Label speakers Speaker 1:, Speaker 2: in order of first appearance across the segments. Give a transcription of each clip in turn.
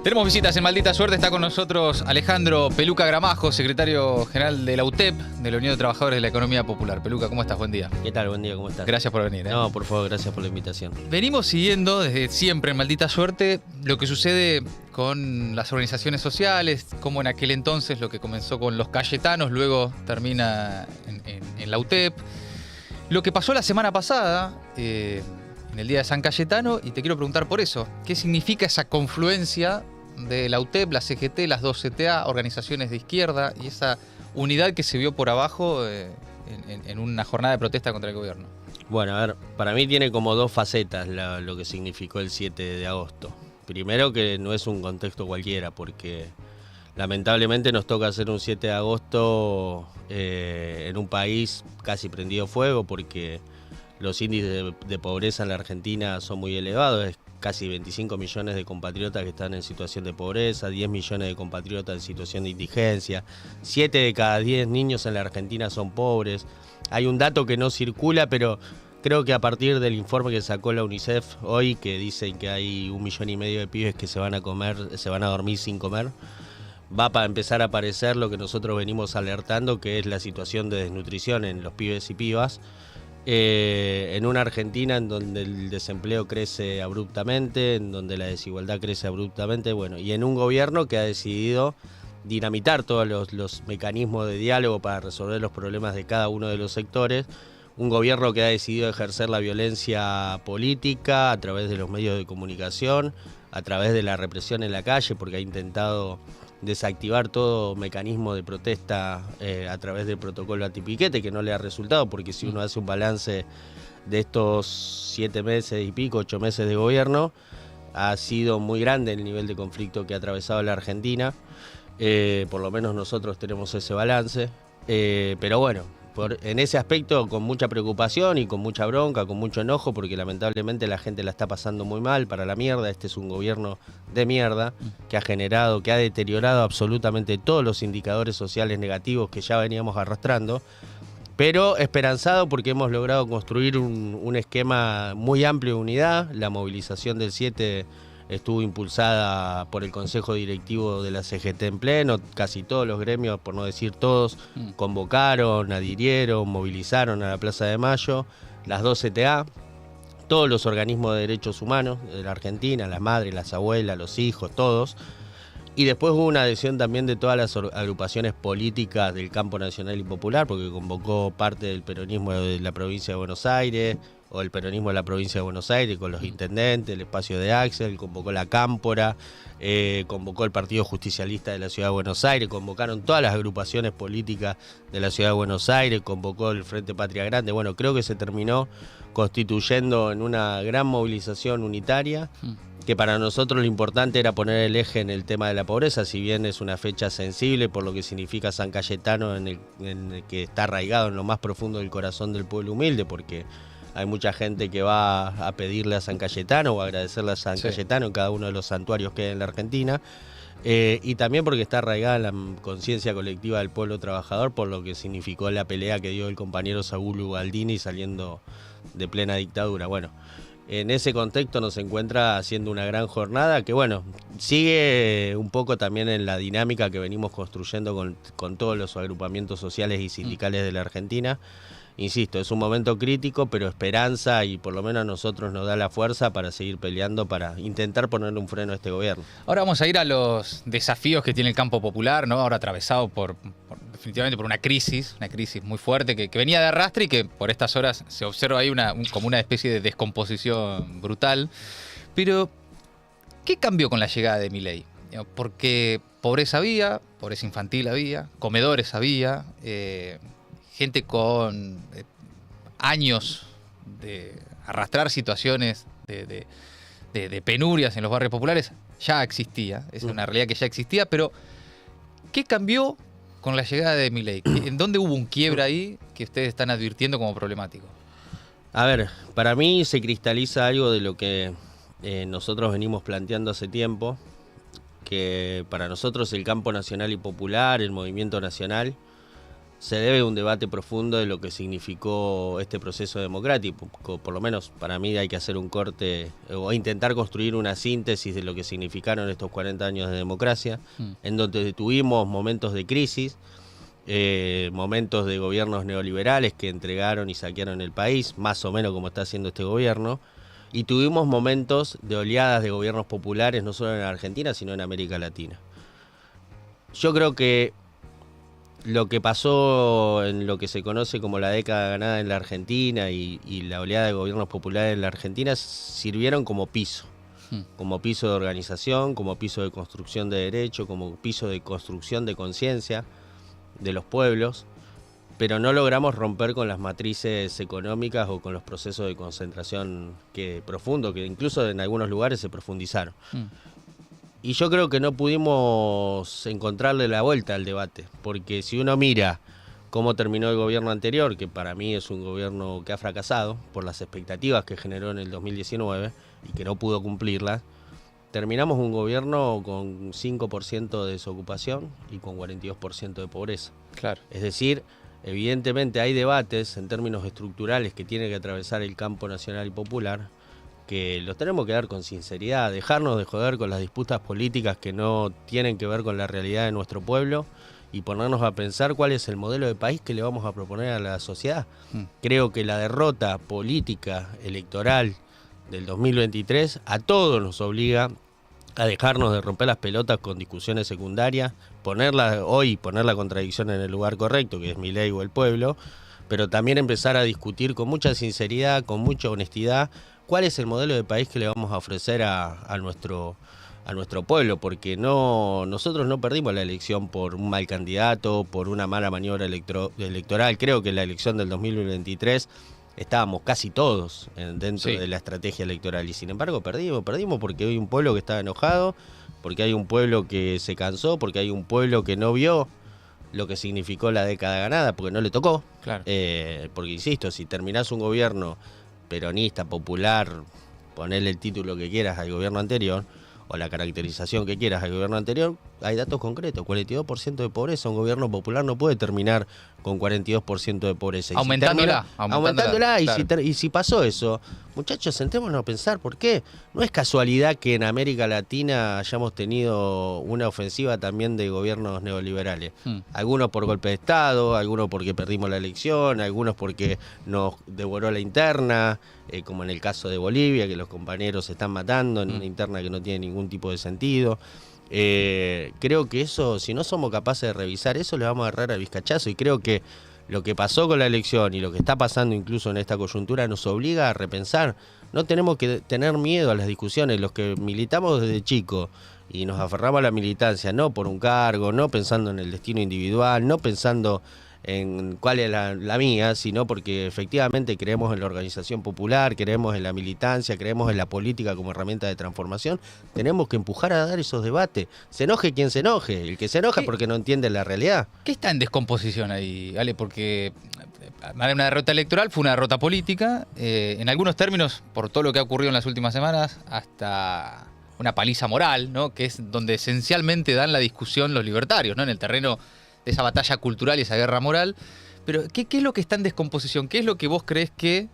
Speaker 1: Tenemos visitas en Maldita Suerte. Está con nosotros Alejandro Peluca Gramajo, secretario general de la UTEP, de la Unión de Trabajadores de la Economía Popular. Peluca, ¿cómo estás? Buen día.
Speaker 2: ¿Qué tal? Buen día, ¿cómo estás?
Speaker 1: Gracias por venir.
Speaker 2: No, por favor, gracias por la invitación.
Speaker 1: Venimos siguiendo desde siempre en Maldita Suerte lo que sucede con las organizaciones sociales, como en aquel entonces lo que comenzó con los Cayetanos, luego termina en la UTEP. Lo que pasó la semana pasada, en el Día de San Cayetano, y te quiero preguntar por eso. ¿Qué significa esa confluencia de la UTEP, la CGT, las dos CTA, organizaciones de izquierda, y esa unidad que se vio por abajo en una jornada de protesta contra el gobierno?
Speaker 2: Bueno, a ver, para mí tiene como dos facetas lo que significó el 7 de agosto. Primero, que no es un contexto cualquiera, porque lamentablemente nos toca hacer un 7 de agosto en un país casi prendido fuego, porque los índices de pobreza en la Argentina son muy elevados. Es casi 25 millones de compatriotas que están en situación de pobreza, 10 millones de compatriotas en situación de indigencia, 7 de cada 10 niños en la Argentina son pobres. Hay un dato que no circula, pero creo que a partir del informe que sacó la UNICEF hoy, que dicen que hay 1,5 millones de pibes que se van a dormir sin comer, va a empezar a aparecer lo que nosotros venimos alertando, que es la situación de desnutrición en los pibes y pibas. En una Argentina en donde el desempleo crece abruptamente, en donde la desigualdad crece abruptamente, bueno, y en un gobierno que ha decidido dinamitar todos los mecanismos de diálogo para resolver los problemas de cada uno de los sectores, un gobierno que ha decidido ejercer la violencia política a través de los medios de comunicación, a través de la represión en la calle, porque ha intentado desactivar todo mecanismo de protesta a través del protocolo antipiquete, que no le ha resultado, porque si uno hace un balance de estos 7 meses y pico, 8 meses de gobierno, ha sido muy grande el nivel de conflicto que ha atravesado la Argentina. Por lo menos nosotros tenemos ese balance, pero bueno, en ese aspecto con mucha preocupación y con mucha bronca, con mucho enojo, porque lamentablemente la gente la está pasando muy mal, para la mierda. Este es un gobierno de mierda que ha deteriorado absolutamente todos los indicadores sociales negativos que ya veníamos arrastrando, pero esperanzado porque hemos logrado construir un esquema muy amplio de unidad. La movilización del 7 estuvo impulsada por el Consejo Directivo de la CGT en pleno. Casi todos los gremios, por no decir todos, convocaron, adhirieron, movilizaron a la Plaza de Mayo, las dos CTA, todos los organismos de derechos humanos de la Argentina, las madres, las abuelas, los hijos, todos. Y después hubo una adhesión también de todas las agrupaciones políticas del campo nacional y popular, porque convocó parte del peronismo de la provincia de Buenos Aires, o el peronismo de la provincia de Buenos Aires, con los intendentes, el espacio de Axel, convocó la Cámpora, convocó el Partido Justicialista de la Ciudad de Buenos Aires, convocaron todas las agrupaciones políticas de la Ciudad de Buenos Aires, convocó el Frente Patria Grande. Bueno, creo que se terminó constituyendo en una gran movilización unitaria, que para nosotros lo importante era poner el eje en el tema de la pobreza, si bien es una fecha sensible por lo que significa San Cayetano, en el que está arraigado en lo más profundo del corazón del pueblo humilde, porque hay mucha gente que va a pedirle a San Cayetano o a agradecerle a San Cayetano en cada uno de los santuarios que hay en la Argentina, y también porque está arraigada en la conciencia colectiva del pueblo trabajador por lo que significó la pelea que dio el compañero Saúl Ubaldini saliendo de plena dictadura. Bueno, en ese contexto nos encuentra haciendo una gran jornada que, bueno, sigue un poco también en la dinámica que venimos construyendo con todos los agrupamientos sociales y sindicales de la Argentina. Insisto, es un momento crítico, pero esperanza, y por lo menos a nosotros nos da la fuerza para seguir peleando, para intentar ponerle un freno a este gobierno.
Speaker 1: Ahora vamos a ir a los desafíos que tiene el campo popular, ¿no? Ahora atravesado definitivamente por una crisis muy fuerte que venía de arrastre y que por estas horas se observa ahí como una especie de descomposición brutal. Pero, ¿qué cambió con la llegada de Milei? Porque pobreza había, pobreza infantil había, comedores había, gente con años de arrastrar situaciones de penurias en los barrios populares ya existía. Es una realidad que ya existía, pero ¿qué cambió con la llegada de Milei? ¿En dónde hubo un quiebre ahí que ustedes están advirtiendo como problemático?
Speaker 2: A ver, para mí se cristaliza algo de lo que nosotros venimos planteando hace tiempo, que para nosotros el campo nacional y popular, el movimiento nacional, se debe a un debate profundo de lo que significó este proceso democrático. Por lo menos para mí hay que hacer un corte o intentar construir una síntesis de lo que significaron estos 40 años de democracia, en donde tuvimos momentos de crisis, momentos de gobiernos neoliberales que entregaron y saquearon el país, más o menos como está haciendo este gobierno, y tuvimos momentos de oleadas de gobiernos populares, no solo en Argentina, sino en América Latina. Yo creo que lo que pasó en lo que se conoce como la década ganada en la Argentina y la oleada de gobiernos populares en la Argentina sirvieron como piso de organización, como piso de construcción de derecho, como piso de construcción de conciencia de los pueblos, pero no logramos romper con las matrices económicas o con los procesos de concentración profundo, que incluso en algunos lugares se profundizaron. Y yo creo que no pudimos encontrarle la vuelta al debate, porque si uno mira cómo terminó el gobierno anterior, que para mí es un gobierno que ha fracasado por las expectativas que generó en el 2019 y que no pudo cumplirlas, terminamos un gobierno con 5% de desocupación y con 42% de pobreza.
Speaker 1: Claro.
Speaker 2: Es decir, evidentemente hay debates en términos estructurales que tiene que atravesar el campo nacional y popular, que los tenemos que dar con sinceridad, dejarnos de joder con las disputas políticas que no tienen que ver con la realidad de nuestro pueblo y ponernos a pensar cuál es el modelo de país que le vamos a proponer a la sociedad. Creo que la derrota política electoral del 2023 a todos nos obliga a dejarnos de romper las pelotas con discusiones secundarias, poner la contradicción en el lugar correcto, que es mi ley o el pueblo, pero también empezar a discutir con mucha sinceridad, con mucha honestidad, cuál es el modelo de país que le vamos a ofrecer a nuestro pueblo, porque nosotros no perdimos la elección por un mal candidato, por una mala maniobra electoral. Creo que en la elección del 2023 estábamos casi todos dentro de la estrategia electoral y sin embargo perdimos porque hay un pueblo que estaba enojado, porque hay un pueblo que se cansó, porque hay un pueblo que no vio lo que significó la década ganada, porque no le tocó.
Speaker 1: Claro.
Speaker 2: Porque insisto, si terminás un gobierno peronista, popular, ponerle el título que quieras al gobierno anterior, o la caracterización que quieras al gobierno anterior, hay datos concretos, 42% de pobreza. Un gobierno popular no puede terminar con 42% de pobreza.
Speaker 1: Aumentándola.
Speaker 2: Claro. Y si pasó eso, muchachos, sentémonos a pensar por qué. No es casualidad que en América Latina hayamos tenido una ofensiva también de gobiernos neoliberales. Algunos por golpe de Estado, algunos porque perdimos la elección, algunos porque nos devoró la interna, como en el caso de Bolivia, que los compañeros se están matando en una interna que no tiene ningún tipo de sentido. Creo que eso, si no somos capaces de revisar eso, le vamos a agarrar al vizcachazo, y creo que lo que pasó con la elección y lo que está pasando incluso en esta coyuntura nos obliga a repensar. No tenemos que tener miedo a las discusiones. Los que militamos desde chicos y nos aferramos a la militancia, no por un cargo, no pensando en el destino individual, no pensando en cuál es la mía, sino porque efectivamente creemos en la organización popular, creemos en la militancia, creemos en la política como herramienta de transformación. Tenemos que empujar a dar esos debates. Se enoje quien se enoje, el que se enoja porque no entiende la realidad.
Speaker 1: ¿Qué está en descomposición ahí, Ale? Porque una derrota electoral fue una derrota política, en algunos términos, por todo lo que ha ocurrido en las últimas semanas, hasta una paliza moral, ¿no? Que es donde esencialmente dan la discusión los libertarios, ¿no? En el terreno de esa batalla cultural y esa guerra moral. Pero, ¿qué es lo que está en descomposición? ¿Qué es lo que vos crees que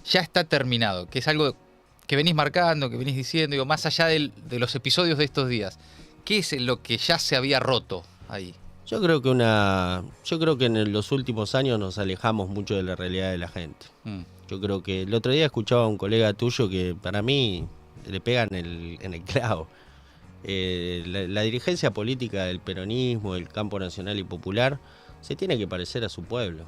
Speaker 1: ya está terminado? Que es algo que venís marcando, que venís diciendo, digo, más allá de los episodios de estos días. ¿Qué es lo que ya se había roto ahí?
Speaker 2: Yo creo que en los últimos años nos alejamos mucho de la realidad de la gente. Yo creo que el otro día escuchaba a un colega tuyo que para mí le pega en el clavo. La dirigencia política del peronismo, del campo nacional y popular, se tiene que parecer a su pueblo.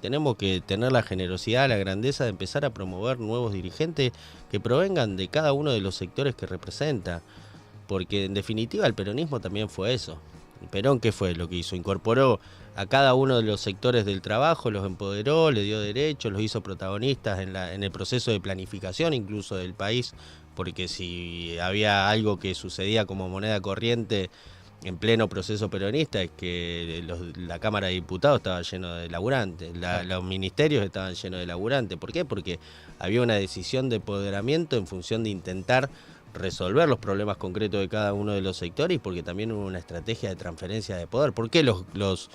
Speaker 2: Tenemos que tener la generosidad, la grandeza de empezar a promover nuevos dirigentes que provengan de cada uno de los sectores que representa, porque en definitiva el peronismo también fue eso. El Perón, ¿qué fue lo que hizo? Incorporó a cada uno de los sectores del trabajo, los empoderó, le dio derechos, los hizo protagonistas en el proceso de planificación incluso del país, porque si había algo que sucedía como moneda corriente en pleno proceso peronista es que la Cámara de Diputados estaba lleno de laburantes, los ministerios estaban llenos de laburantes. ¿Por qué? Porque había una decisión de empoderamiento en función de intentar resolver los problemas concretos de cada uno de los sectores y porque también hubo una estrategia de transferencia de poder. ¿Por qué los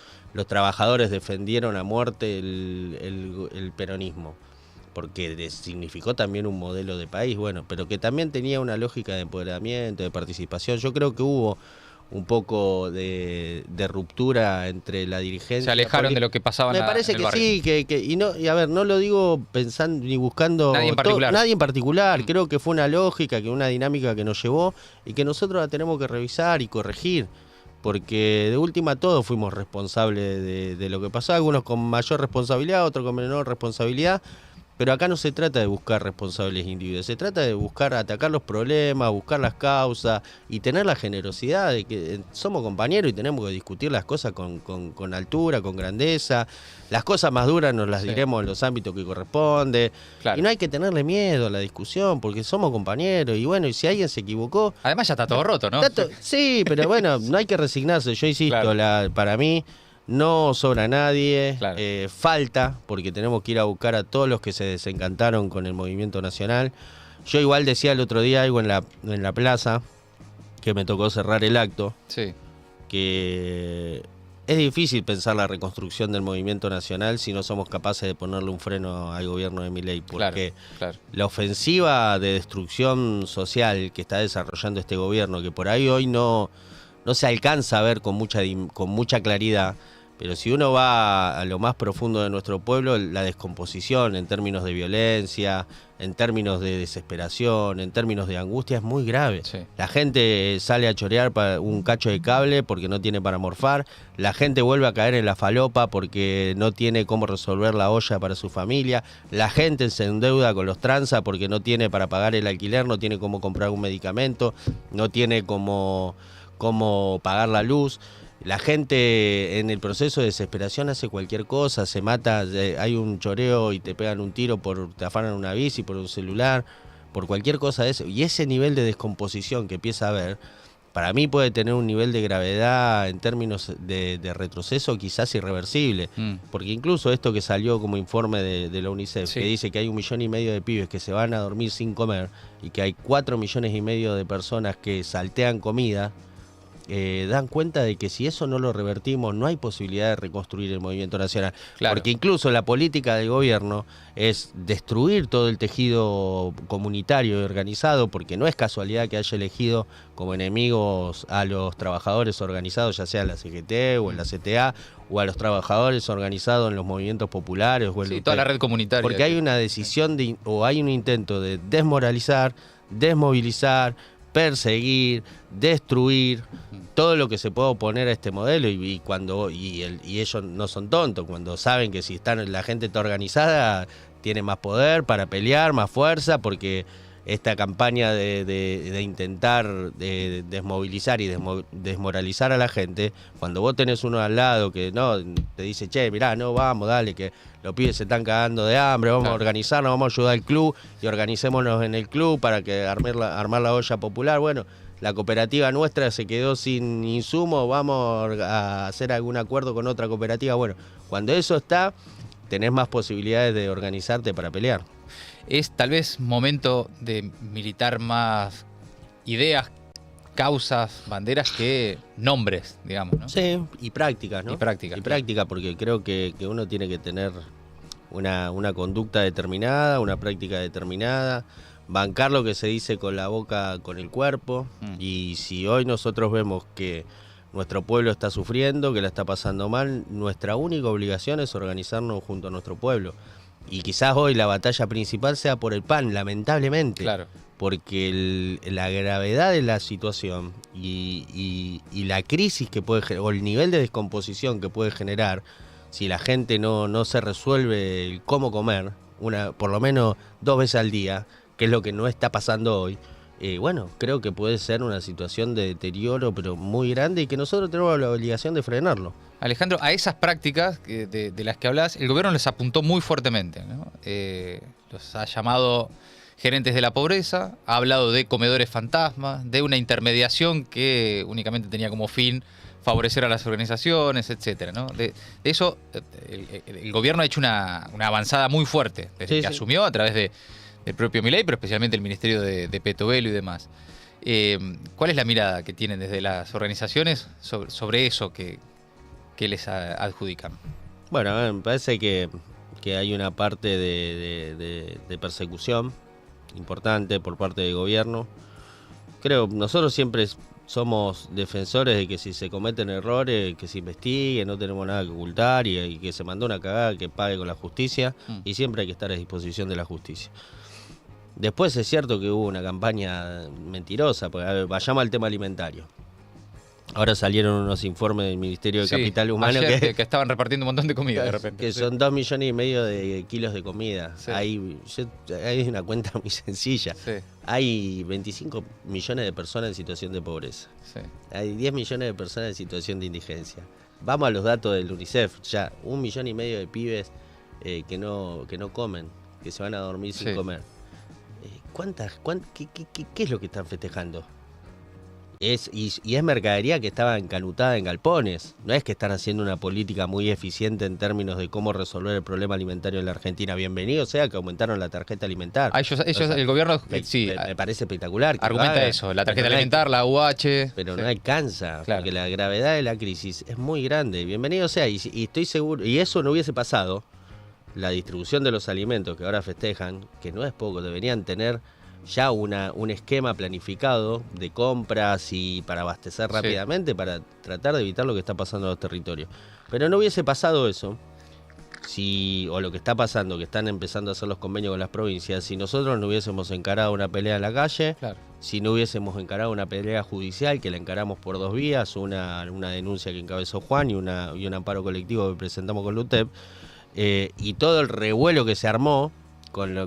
Speaker 2: trabajadores defendieron a muerte el peronismo? Porque significó también un modelo de país, bueno, pero que también tenía una lógica de empoderamiento, de participación. Yo creo que hubo un poco de ruptura entre la dirigencia.
Speaker 1: Se alejaron de lo que pasaba en
Speaker 2: Me parece
Speaker 1: en el
Speaker 2: que
Speaker 1: barrio.
Speaker 2: sí, y a ver, no lo digo pensando ni buscando nadie en particular. Creo que fue una lógica, que una dinámica que nos llevó y que nosotros la tenemos que revisar y corregir. Porque de última todos fuimos responsables de lo que pasó, algunos con mayor responsabilidad, otros con menor responsabilidad. Pero acá no se trata de buscar responsables individuos, se trata de atacar los problemas, buscar las causas y tener la generosidad de que somos compañeros y tenemos que discutir las cosas con altura, con grandeza. Las cosas más duras nos las diremos en los ámbitos que corresponde. Claro. Y no hay que tenerle miedo a la discusión porque somos compañeros y bueno, y si alguien se equivocó...
Speaker 1: Además ya está todo roto, ¿no?
Speaker 2: Sí, pero bueno, no hay que resignarse. Yo insisto, claro. Para mí... No sobra nadie, claro. Falta, porque tenemos que ir a buscar a todos los que se desencantaron con el movimiento nacional. Yo igual decía el otro día algo en la plaza, que me tocó cerrar el acto, que es difícil pensar la reconstrucción del movimiento nacional si no somos capaces de ponerle un freno al gobierno de Milei, porque la ofensiva de destrucción social que está desarrollando este gobierno, que por ahí hoy no se alcanza a ver con mucha claridad, pero si uno va a lo más profundo de nuestro pueblo, la descomposición en términos de violencia, en términos de desesperación, en términos de angustia es muy grave. Sí. La gente sale a chorear para un cacho de cable porque no tiene para morfar, la gente vuelve a caer en la falopa porque no tiene cómo resolver la olla para su familia, la gente se endeuda con los tranza porque no tiene para pagar el alquiler, no tiene cómo comprar un medicamento, no tiene cómo pagar la luz. La gente en el proceso de desesperación hace cualquier cosa, se mata, hay un choreo y te pegan un tiro, te afanan una bici, por un celular, por cualquier cosa de eso. Y ese nivel de descomposición que empieza a haber, para mí puede tener un nivel de gravedad en términos de retroceso quizás irreversible. Porque incluso esto que salió como informe de la UNICEF, que dice que hay 1,5 millones de pibes que se van a dormir sin comer y que hay 4,5 millones de personas que saltean comida, dan cuenta de que si eso no lo revertimos no hay posibilidad de reconstruir el movimiento nacional. Claro. Porque incluso la política del gobierno es destruir todo el tejido comunitario y organizado, porque no es casualidad que haya elegido como enemigos a los trabajadores organizados, ya sea en la CGT o en la CTA, o a los trabajadores organizados en los movimientos populares o en
Speaker 1: toda la red comunitaria.
Speaker 2: Porque hay una decisión o hay un intento de desmoralizar, desmovilizar, perseguir, destruir todo lo que se pueda oponer a este modelo y ellos no son tontos cuando saben que si la gente está organizada tiene más poder para pelear, más fuerza, porque esta campaña de intentar desmovilizar y desmoralizar a la gente, cuando vos tenés uno al lado que no te dice, che, mirá, no, vamos, dale, que los pibes se están cagando de hambre, vamos a organizarnos, vamos a ayudar al club y organicémonos en el club para que armar la olla popular. Bueno, la cooperativa nuestra se quedó sin insumos, vamos a hacer algún acuerdo con otra cooperativa. Bueno, cuando eso está, tenés más posibilidades de organizarte para pelear.
Speaker 1: Es tal vez momento de militar más ideas, causas, banderas que nombres, digamos, ¿no?
Speaker 2: Sí, y prácticas, ¿no?
Speaker 1: Y práctica,
Speaker 2: porque creo que uno tiene que tener una conducta determinada, una práctica determinada, bancar lo que se dice con la boca, con el cuerpo, y si hoy nosotros vemos que nuestro pueblo está sufriendo, que la está pasando mal, nuestra única obligación es organizarnos junto a nuestro pueblo. Y quizás hoy la batalla principal sea por el pan, lamentablemente. Claro. Porque la gravedad de la situación y la crisis que puede o el nivel de descomposición que puede generar, si la gente no se resuelve el cómo comer, por lo menos 2 veces al día, que es lo que no está pasando hoy, bueno, creo que puede ser una situación de deterioro, pero muy grande, y que nosotros tenemos la obligación de frenarlo.
Speaker 1: Alejandro, a esas prácticas de las que hablas, el gobierno les apuntó muy fuertemente, ¿no? Los ha llamado gerentes de la pobreza, ha hablado de comedores fantasmas, de una intermediación que únicamente tenía como fin favorecer a las organizaciones, etcétera, ¿no? De eso, el gobierno ha hecho una avanzada muy fuerte desde que asumió, a través de el propio Milei, pero especialmente el ministerio de Petovelo y demás. ¿Cuál es la mirada que tienen desde las organizaciones sobre eso que les adjudican?
Speaker 2: Bueno, a ver, me parece que hay una parte de persecución importante por parte del gobierno. Creo, nosotros siempre somos defensores de que si se cometen errores, que se investigue, no tenemos nada que ocultar y que se mandó una cagada, que pague con la justicia, y siempre hay que estar a disposición de la justicia. Después es cierto que hubo una campaña mentirosa, porque a ver, vayamos al tema alimentario. Ahora salieron unos informes del Ministerio de Capital Humano
Speaker 1: que estaban repartiendo un montón de comida de repente.
Speaker 2: Que son 2,5 millones de kilos de comida.
Speaker 1: Sí.
Speaker 2: Hay una cuenta muy sencilla.
Speaker 1: Sí.
Speaker 2: Hay 25 millones de personas en situación de pobreza.
Speaker 1: Sí.
Speaker 2: Hay 10 millones de personas en situación de indigencia. Vamos a los datos del UNICEF. Ya 1,5 millones de pibes que no comen, que se van a dormir sin comer. ¿Qué es lo que están festejando? Y es mercadería que estaba encanutada en galpones. No es que están haciendo una política muy eficiente en términos de cómo resolver el problema alimentario en la Argentina. Bienvenido sea que aumentaron la tarjeta alimentar.
Speaker 1: Ellos o sea, el gobierno
Speaker 2: me parece espectacular.
Speaker 1: Argumenta eso, la tarjeta alimentar, la UH.
Speaker 2: Pero no alcanza,
Speaker 1: claro,
Speaker 2: porque la gravedad de la crisis es muy grande. Bienvenido sea, y estoy seguro, y eso no hubiese pasado, la distribución de los alimentos que ahora festejan, que no es poco, deberían tener ya un esquema planificado de compras y para abastecer rápidamente, para tratar de evitar lo que está pasando en los territorios. Pero no hubiese pasado eso, o lo que está pasando, que están empezando a hacer los convenios con las provincias, si nosotros no hubiésemos encarado una pelea en la calle,
Speaker 1: claro,
Speaker 2: si no hubiésemos encarado una pelea judicial, que la encaramos por 2 vías, una denuncia que encabezó Juan y un amparo colectivo que presentamos con la UTEP, y todo el revuelo que se armó,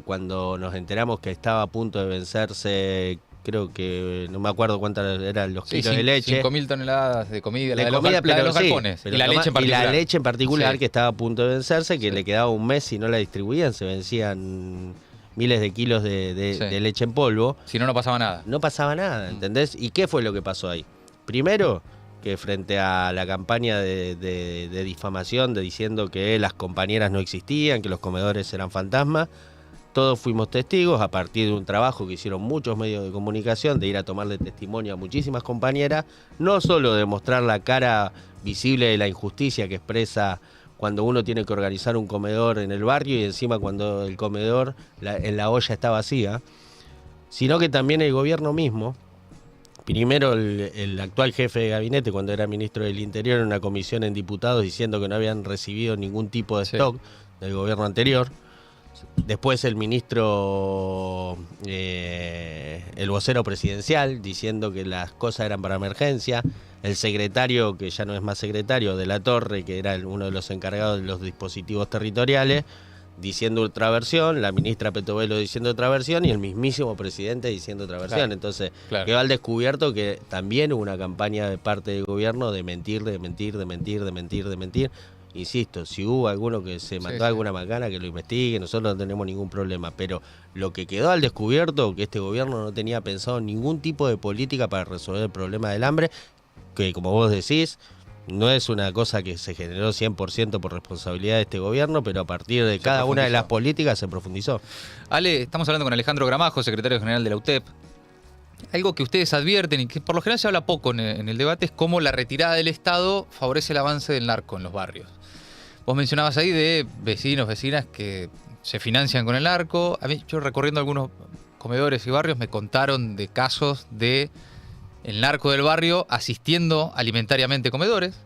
Speaker 2: cuando nos enteramos que estaba a punto de vencerse, creo que no me acuerdo cuántas eran los kilos de leche.
Speaker 1: 5.000 toneladas de comida, la de los galpones.
Speaker 2: Y la leche en particular, que estaba a punto de vencerse, que le quedaba un mes si no la distribuían, se vencían miles de kilos de leche en polvo.
Speaker 1: Si no, no pasaba nada.
Speaker 2: No pasaba nada, ¿entendés? ¿Y qué fue lo que pasó ahí? Primero, que frente a la campaña de difamación, diciendo que las compañeras no existían, que los comedores eran fantasmas, todos fuimos testigos a partir de un trabajo que hicieron muchos medios de comunicación, de ir a tomarle testimonio a muchísimas compañeras, no solo de mostrar la cara visible de la injusticia que expresa cuando uno tiene que organizar un comedor en el barrio y encima cuando el comedor en la olla está vacía, sino que también el gobierno mismo. Primero el actual jefe de gabinete, cuando era ministro del Interior, en una comisión en diputados diciendo que no habían recibido ningún tipo de stock del gobierno anterior. Después el ministro, el vocero presidencial, diciendo que las cosas eran para emergencia. El secretario, que ya no es más secretario, de la Torre, que era uno de los encargados de los dispositivos territoriales, diciendo otra versión, la ministra Petovelo diciendo otra versión y el mismísimo presidente diciendo otra versión. Claro, entonces quedó al descubierto que también hubo una campaña de parte del gobierno de mentir. Insisto, si hubo alguno que se mandó alguna macana, que lo investigue, nosotros no tenemos ningún problema. Pero lo que quedó al descubierto, que este gobierno no tenía pensado ningún tipo de política para resolver el problema del hambre, que como vos decís, no es una cosa que se generó 100% por responsabilidad de este gobierno, pero a partir de cada una de las políticas se profundizó.
Speaker 1: Ale, estamos hablando con Alejandro Gramajo, secretario general de la UTEP. Algo que ustedes advierten y que por lo general se habla poco en el debate es cómo la retirada del Estado favorece el avance del narco en los barrios. Vos mencionabas ahí de vecinos, vecinas que se financian con el narco. A mí, yo recorriendo algunos comedores y barrios, me contaron de casos de el narco del barrio asistiendo alimentariamente comedores.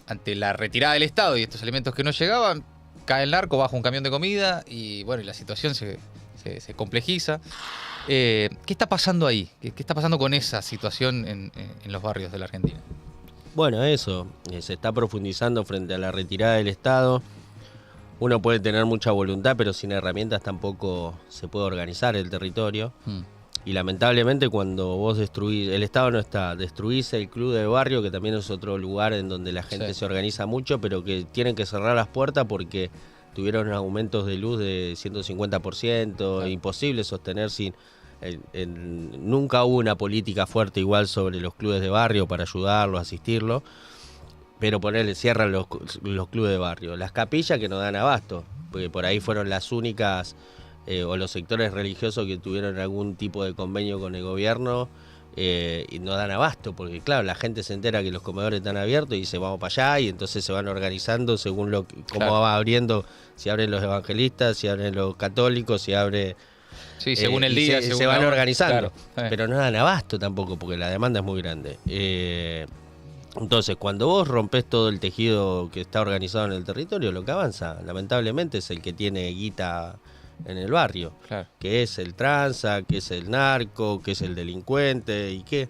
Speaker 1: Ante la retirada del Estado y estos alimentos que no llegaban, cae el narco bajo un camión de comida y bueno, y la situación se complejiza. ¿Qué está pasando ahí? ¿Qué está pasando con esa situación en los barrios de la Argentina?
Speaker 2: Bueno, eso, se está profundizando frente a la retirada del Estado. Uno puede tener mucha voluntad, pero sin herramientas tampoco se puede organizar el territorio. Y lamentablemente cuando vos destruís, el Estado no está, destruís el club del barrio, que también es otro lugar en donde la gente se organiza mucho, pero que tienen que cerrar las puertas porque tuvieron aumentos de luz de 150%, imposible sostener sin... nunca hubo una política fuerte igual sobre los clubes de barrio para ayudarlos, asistirlos, pero cierran los clubes de barrio. Las capillas que no dan abasto, porque por ahí fueron las únicas o los sectores religiosos que tuvieron algún tipo de convenio con el gobierno, y no dan abasto, porque claro, la gente se entera que los comedores están abiertos y dice vamos para allá, y entonces se van organizando según cómo va abriendo, si abren los evangelistas, si abren los católicos, si abre...
Speaker 1: Sí, según el día, según
Speaker 2: se van
Speaker 1: la hora,
Speaker 2: organizando,
Speaker 1: claro.
Speaker 2: pero no dan abasto tampoco, porque la demanda es muy grande. Entonces, cuando vos rompés todo el tejido que está organizado en el territorio, lo que avanza, lamentablemente, es el que tiene guita en el barrio,
Speaker 1: Claro.
Speaker 2: que es el tranza, que es el narco, que es el delincuente, y que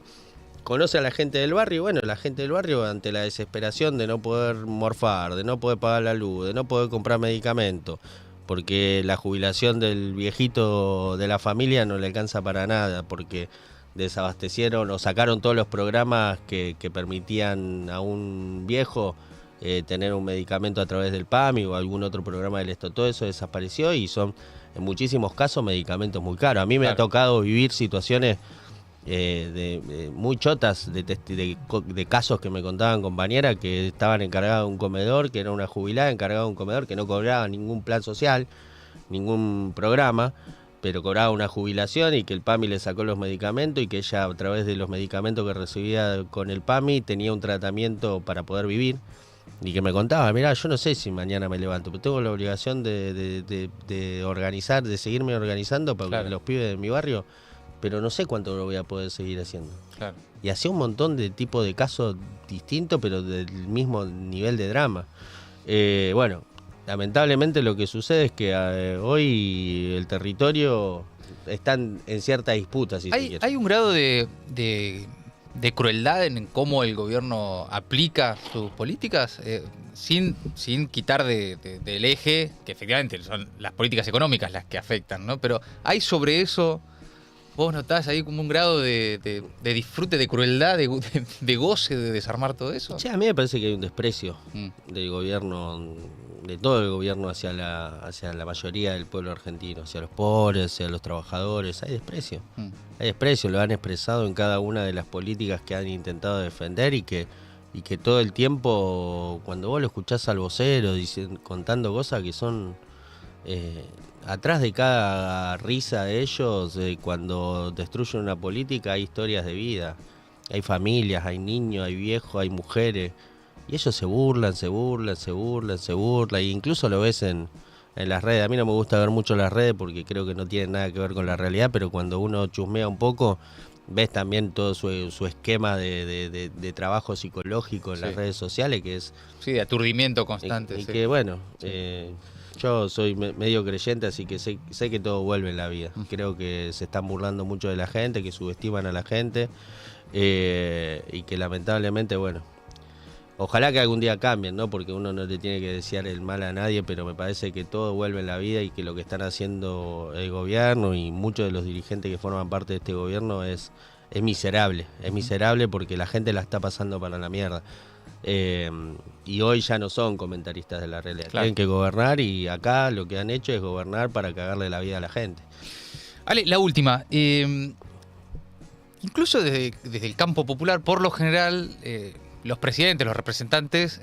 Speaker 2: conoce a la gente del barrio. Bueno, la gente del barrio, ante la desesperación de no poder morfar, de no poder pagar la luz, de no poder comprar medicamentos, porque la jubilación del viejito de la familia no le alcanza para nada, porque desabastecieron o sacaron todos los programas que permitían a un viejo tener un medicamento a través del PAMI o algún otro programa del Estado. Todo eso desapareció y son en muchísimos casos medicamentos muy caros. A mí me ha tocado vivir situaciones muy chotas de casos que me contaban compañeras que estaban encargadas de un comedor, que era una jubilada encargada de un comedor que no cobraba ningún plan social, ningún programa, pero cobraba una jubilación, y que el PAMI le sacó los medicamentos y que ella, a través de los medicamentos que recibía con el PAMI, tenía un tratamiento para poder vivir. Y que me contaba, mirá, yo no sé si mañana me levanto, pero tengo la obligación de organizar, de seguirme organizando para los pibes de mi barrio, pero no sé cuánto lo voy a poder seguir haciendo. Claro. Y hacía un montón de tipos de casos distintos, pero del mismo nivel de drama. Bueno, lamentablemente lo que sucede es que hoy el territorio está en cierta disputa. Si
Speaker 1: hay un grado de crueldad en cómo el gobierno aplica sus políticas, sin quitar del eje, que efectivamente son las políticas económicas las que afectan, ¿no? Pero hay sobre eso, vos notás ahí como un grado de disfrute, de crueldad, de goce de desarmar todo eso.
Speaker 2: Sí, a mí me parece que hay un desprecio del gobierno, de todo el gobierno hacia la mayoría del pueblo argentino, hacia los pobres, hacia los trabajadores. Hay desprecio. Hay desprecio, lo han expresado en cada una de las políticas que han intentado defender, y que todo el tiempo, cuando vos lo escuchás al vocero contando cosas que son... atrás de cada risa de ellos, cuando destruyen una política, hay historias de vida. Hay familias, hay niños, hay viejos, hay mujeres. Y ellos se burlan, y incluso lo ves en las redes. A mí no me gusta ver mucho las redes porque creo que no tienen nada que ver con la realidad, pero cuando uno chusmea un poco, ves también todo su esquema de trabajo psicológico en las redes sociales, que es...
Speaker 1: Sí, de aturdimiento constante.
Speaker 2: Y que bueno, yo soy medio creyente, así que sé que todo vuelve en la vida. Creo que se están burlando mucho de la gente, que subestiman a la gente, y que lamentablemente, bueno... Ojalá que algún día cambien, ¿no? Porque uno no le tiene que desear el mal a nadie, pero me parece que todo vuelve en la vida, y que lo que están haciendo el gobierno y muchos de los dirigentes que forman parte de este gobierno es miserable. Es miserable porque la gente la está pasando para la mierda. Y hoy ya no son comentaristas de la realidad. Claro. Tienen que gobernar, y acá lo que han hecho es gobernar para cagarle la vida a la gente.
Speaker 1: Ale, la última. Incluso desde el campo popular, por lo general... los presidentes, los representantes,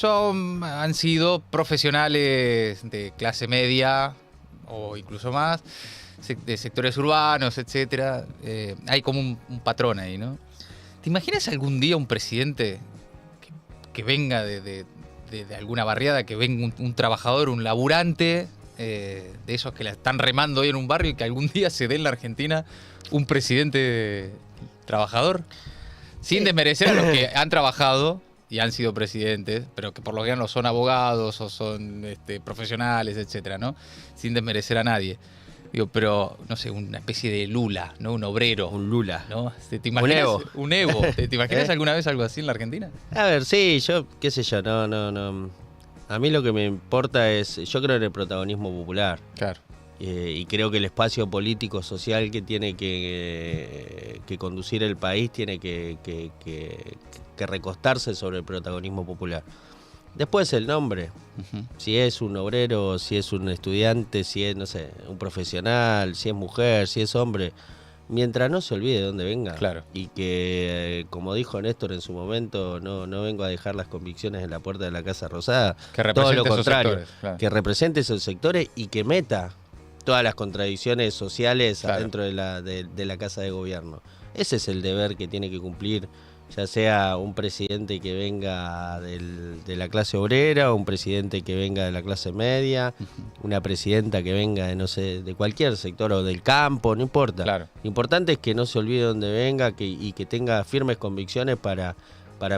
Speaker 1: han sido profesionales de clase media o incluso más, de sectores urbanos, etcétera. Hay como un patrón ahí, ¿no? ¿Te imaginas algún día un presidente que venga de alguna barriada, que venga un trabajador, un laburante, de esos que la están remando hoy en un barrio, y que algún día se dé en la Argentina un presidente trabajador? Sin desmerecer a los que han trabajado y han sido presidentes, pero que por lo general no son abogados o son profesionales, etcétera, ¿no? Sin desmerecer a nadie. Digo, pero, no sé, una especie de Lula, ¿no? Un obrero.
Speaker 2: Un Lula.
Speaker 1: ¿No? ¿Te imaginas? Un Evo. ¿Te imaginas alguna vez algo así en la Argentina?
Speaker 2: A ver, sí, yo, qué sé yo, no. A mí lo que me importa es, yo creo en el protagonismo popular.
Speaker 1: Claro.
Speaker 2: Y creo que el espacio político social que tiene que conducir el país tiene que recostarse sobre el protagonismo popular. Después el nombre, si es un obrero, si es un estudiante, si es, no sé, un profesional, si es mujer, si es hombre, mientras no se olvide de dónde venga.
Speaker 1: Claro.
Speaker 2: Y que, como dijo Néstor en su momento, no vengo a dejar las convicciones en la puerta de la Casa Rosada.
Speaker 1: Que represente
Speaker 2: todo lo contrario,
Speaker 1: esos sectores, claro.
Speaker 2: Que represente esos sectores y que meta todas las contradicciones sociales
Speaker 1: Claro.
Speaker 2: adentro de la Casa de Gobierno. Ese es el deber que tiene que cumplir, ya sea un presidente que venga de la clase obrera, o un presidente que venga de la clase media, una presidenta que venga de, no sé, de cualquier sector o del campo, no importa.
Speaker 1: Claro.
Speaker 2: Lo importante es que no se olvide dónde venga y que tenga firmes convicciones para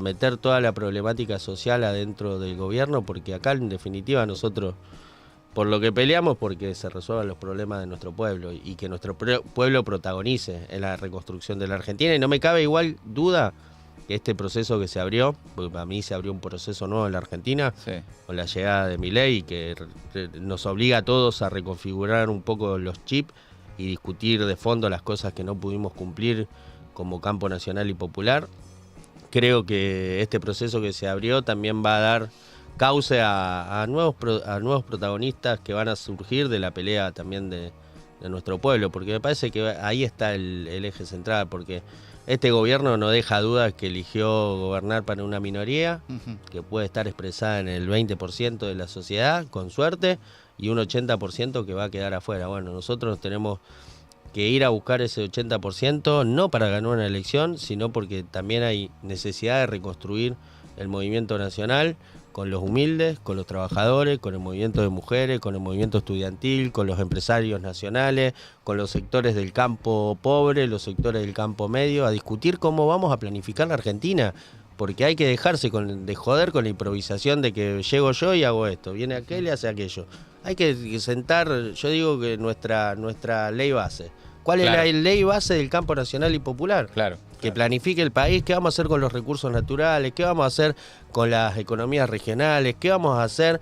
Speaker 2: meter toda la problemática social adentro del gobierno, porque acá en definitiva nosotros, por lo que peleamos, porque se resuelvan los problemas de nuestro pueblo y que nuestro pueblo protagonice en la reconstrucción de la Argentina. Y no me cabe igual duda que este proceso que se abrió, porque para mí se abrió un proceso nuevo en la Argentina,
Speaker 1: Sí.
Speaker 2: con la llegada de Milei, que nos obliga a todos a reconfigurar un poco los chips y discutir de fondo las cosas que no pudimos cumplir como campo nacional y popular. Creo que este proceso que se abrió también va a dar cauce a nuevos protagonistas que van a surgir de la pelea también de nuestro pueblo, porque me parece que ahí está el eje central, porque este gobierno no deja dudas que eligió gobernar para una minoría, que puede estar expresada en el 20% de la sociedad, con suerte, y un 80% que va a quedar afuera. Bueno, nosotros tenemos que ir a buscar ese 80%, no para ganar una elección, sino porque también hay necesidad de reconstruir el movimiento nacional con los humildes, con los trabajadores, con el movimiento de mujeres, con el movimiento estudiantil, con los empresarios nacionales, con los sectores del campo pobre, los sectores del campo medio, a discutir cómo vamos a planificar la Argentina, porque hay que dejarse de joder con la improvisación de que llego yo y hago esto, viene aquel y hace aquello. Hay que sentar, yo digo que nuestra ley base. ¿Cuál es la ley base del campo nacional y popular?
Speaker 1: Claro.
Speaker 2: Que planifique el país, qué vamos a hacer con los recursos naturales, qué vamos a hacer con las economías regionales, qué vamos a hacer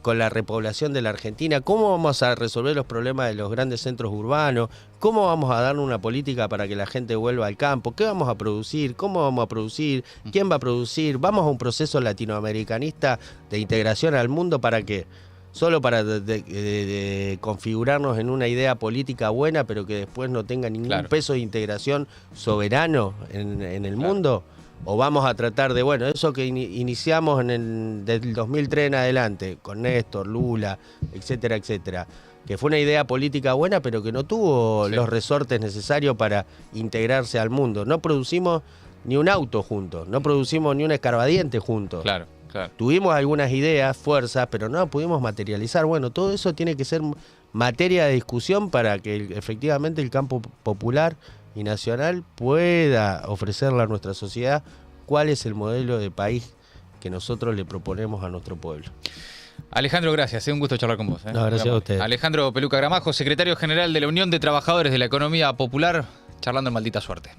Speaker 2: con la repoblación de la Argentina, cómo vamos a resolver los problemas de los grandes centros urbanos, cómo vamos a dar una política para que la gente vuelva al campo, qué vamos a producir, cómo vamos a producir, quién va a producir, vamos a un proceso latinoamericanista de integración al mundo, ¿para qué? Solo para configurarnos en una idea política buena, pero que después no tenga ningún peso de integración soberano en el mundo. O vamos a tratar de, bueno, eso que iniciamos desde el 2003 en adelante, con Néstor, Lula, etcétera, etcétera, que fue una idea política buena, pero que no tuvo los resortes necesarios para integrarse al mundo. No producimos ni un auto juntos, no producimos ni un escarbadiente juntos.
Speaker 1: Claro.
Speaker 2: Tuvimos algunas ideas, fuerzas, pero no pudimos materializar. Bueno, todo eso tiene que ser materia de discusión para que efectivamente el campo popular y nacional pueda ofrecerle a nuestra sociedad cuál es el modelo de país que nosotros le proponemos a nuestro pueblo.
Speaker 1: Alejandro, gracias. Un gusto charlar con vos.
Speaker 2: No, gracias a usted.
Speaker 1: Alejandro Peluca Gramajo, secretario general de la Unión de Trabajadores de la Economía Popular, charlando en Maldita Suerte.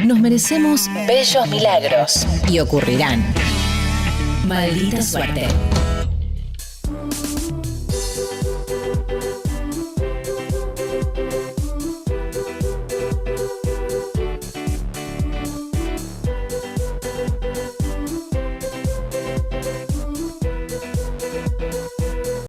Speaker 3: Nos merecemos bellos milagros y ocurrirán. Maldita suerte.